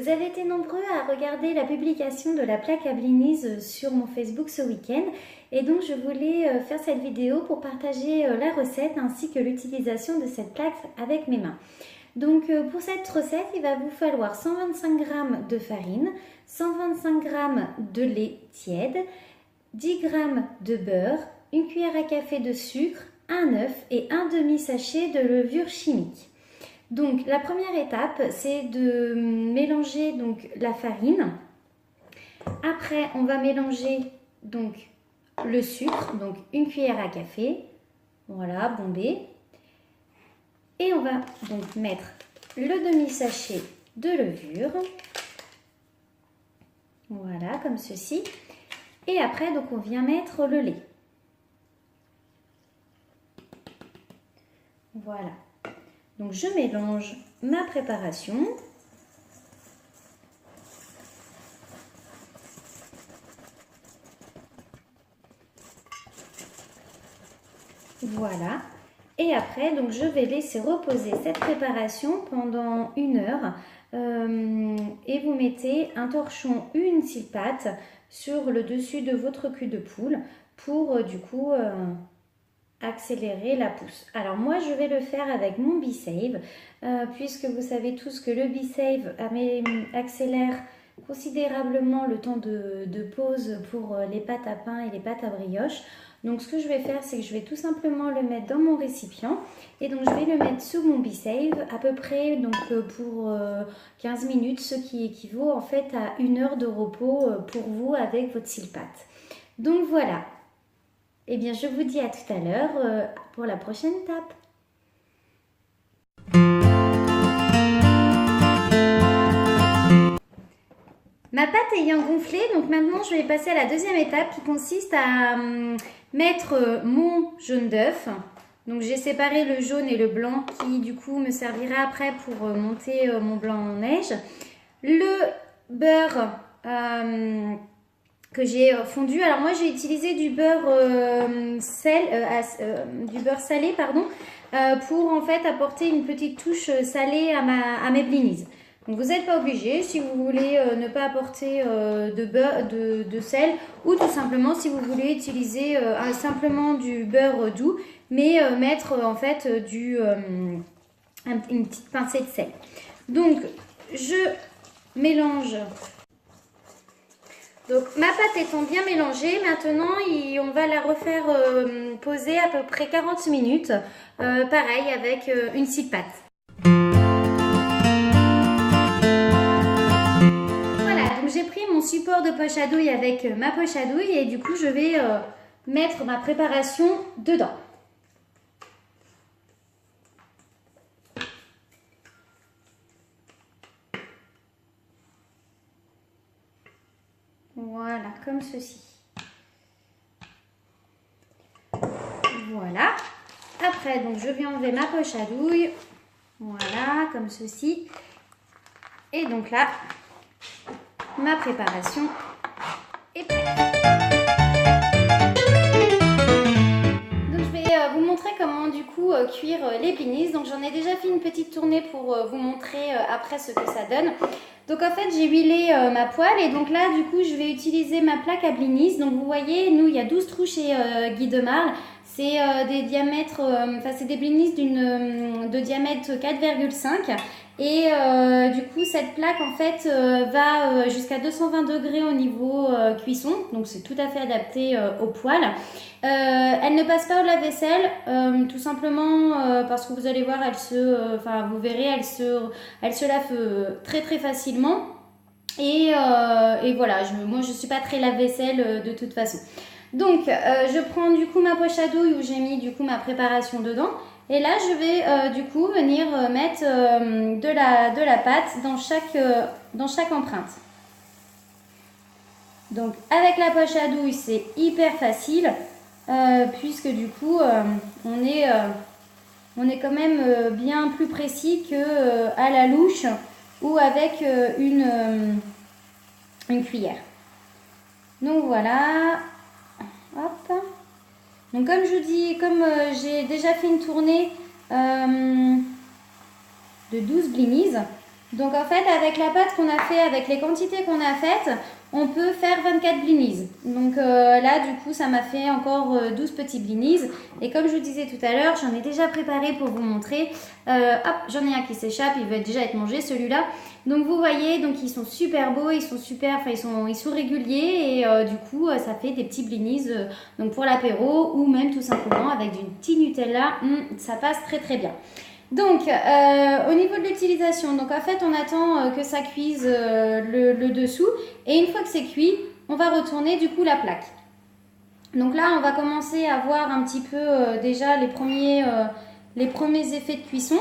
Vous avez été nombreux à regarder la publication de la plaque à blinis sur mon Facebook ce week-end et donc je voulais faire cette vidéo pour partager la recette ainsi que l'utilisation de cette plaque avec mes mains. Donc pour cette recette, il va vous falloir 125 g de farine, 125 g de lait tiède, 10 g de beurre, une cuillère à café de sucre, un œuf et un demi-sachet de levure chimique. Donc la première étape, c'est de mélanger donc la farine. Après, on va mélanger donc le sucre, donc une cuillère à café. Voilà, bombé. Et on va donc mettre le demi-sachet de levure. Voilà, comme ceci. Et après, donc on vient mettre le lait. Voilà. Donc je mélange ma préparation. Voilà. Et après, donc je vais laisser reposer cette préparation pendant 1 heure. Et vous mettez un torchon, une scie pâte sur le dessus de votre cul de poule pour du coup accélérer la pousse. Alors moi je vais le faire avec mon B-Save puisque vous savez tous que le B-Save accélère considérablement le temps de pause pour les pâtes à pain et les pâtes à brioche. Donc ce que je vais faire, c'est que je vais tout simplement le mettre dans mon récipient et donc je vais le mettre sous mon B-Save à peu près donc pour 15 minutes, ce qui équivaut en fait à 1 heure de repos pour vous avec votre scie pâte. Donc voilà. Eh bien, je vous dis à tout à l'heure pour la prochaine étape. Ma pâte ayant gonflé, donc maintenant je vais passer à la deuxième étape qui consiste à mettre mon jaune d'œuf. Donc j'ai séparé le jaune et le blanc qui du coup me servira après pour monter mon blanc en neige. Le beurre que j'ai fondu. Alors moi j'ai utilisé du beurre salé pardon, pour en fait apporter une petite touche salée à mes blinis. Donc vous n'êtes pas obligé si vous voulez ne pas apporter de sel ou tout simplement si vous voulez utiliser simplement du beurre doux mais mettre en fait une petite pincée de sel. Donc je mélange. Donc ma pâte étant bien mélangée, maintenant on va la refaire poser à peu près 40 minutes, pareil avec une scie pâte. Voilà, donc j'ai pris mon support de poche à douille avec ma poche à douille et du coup je vais mettre ma préparation dedans. Voilà, comme ceci. Voilà. Après, donc je vais enlever ma poche à douille. Voilà, comme ceci. Et donc là, ma préparation est prête. Donc je vais vous montrer comment du coup cuire les blinis. Donc j'en ai déjà fait une petite tournée pour vous montrer après ce que ça donne. Donc en fait j'ai huilé ma poêle et donc là du coup je vais utiliser ma plaque à blinis. Donc vous voyez, nous il y a 12 trous chez Guy de Marle. C'est des diamètres, c'est des blinis de diamètre 4,5 et du coup cette plaque en fait va jusqu'à 220 degrés au niveau cuisson, donc c'est tout à fait adapté au poêle. Elle ne passe pas au lave-vaisselle, tout simplement parce que vous allez voir, vous verrez, elle se lave très très facilement. Et voilà, moi je suis pas très lave-vaisselle de toute façon. Donc je prends du coup ma poche à douille où j'ai mis du coup ma préparation dedans. Et là je vais du coup venir mettre de la pâte dans chaque empreinte. Donc avec la poche à douille c'est hyper facile puisque du coup on est quand même bien plus précis que à la louche ou avec une cuillère. Donc voilà. Hop. Donc comme je vous dis, comme j'ai déjà fait une tournée de 12 blinis, Donc en fait, avec la pâte qu'on a fait, avec les quantités qu'on a faites, on peut faire 24 blinis. Donc là, du coup, ça m'a fait encore 12 petits blinis. Et comme je vous disais tout à l'heure, j'en ai déjà préparé pour vous montrer. Hop, j'en ai un qui s'échappe, il va déjà être mangé, celui-là. Donc vous voyez, donc ils sont super beaux, ils sont super, enfin ils sont réguliers et du coup, ça fait des petits blinis donc pour l'apéro ou même tout simplement avec du petit Nutella, ça passe très très bien. Donc, au niveau de l'utilisation, donc en fait, on attend que ça cuise le dessous. Et une fois que c'est cuit, on va retourner du coup la plaque. Donc là, on va commencer à voir un petit peu déjà les premiers effets de cuisson.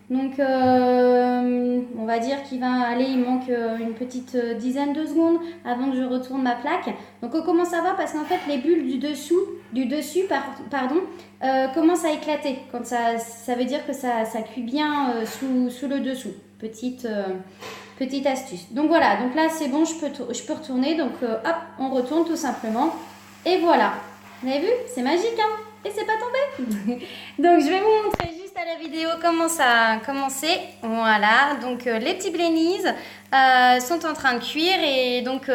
Donc, on va dire qu'il va aller, il manque une petite dizaine de secondes avant que je retourne ma plaque. Donc, on commence à voir parce qu'en fait, les bulles du dessus, commencent à éclater. Quand ça veut dire que ça cuit bien sous le dessous. Petite astuce. Donc voilà, donc là, c'est bon, je peux retourner. Donc, hop, on retourne tout simplement. Et voilà. Vous avez vu? C'est magique, hein? Et c'est pas tombé. Donc, je vais vous montrer juste à la vidéo comment ça a commencé. Voilà, donc les petits blinis sont en train de cuire. Et donc,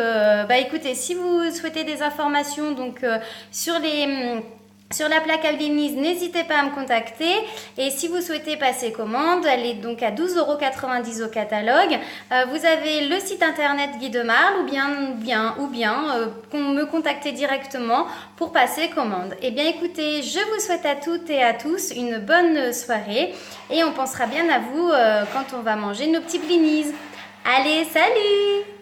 écoutez, si vous souhaitez des informations donc, sur la plaque à blinis, n'hésitez pas à me contacter. Et si vous souhaitez passer commande, elle est donc à 12,90 € au catalogue. Vous avez le site internet Guy de Marle ou bien me contacter directement pour passer commande. Eh bien écoutez, je vous souhaite à toutes et à tous une bonne soirée et on pensera bien à vous quand on va manger nos petits blinis. Allez, salut!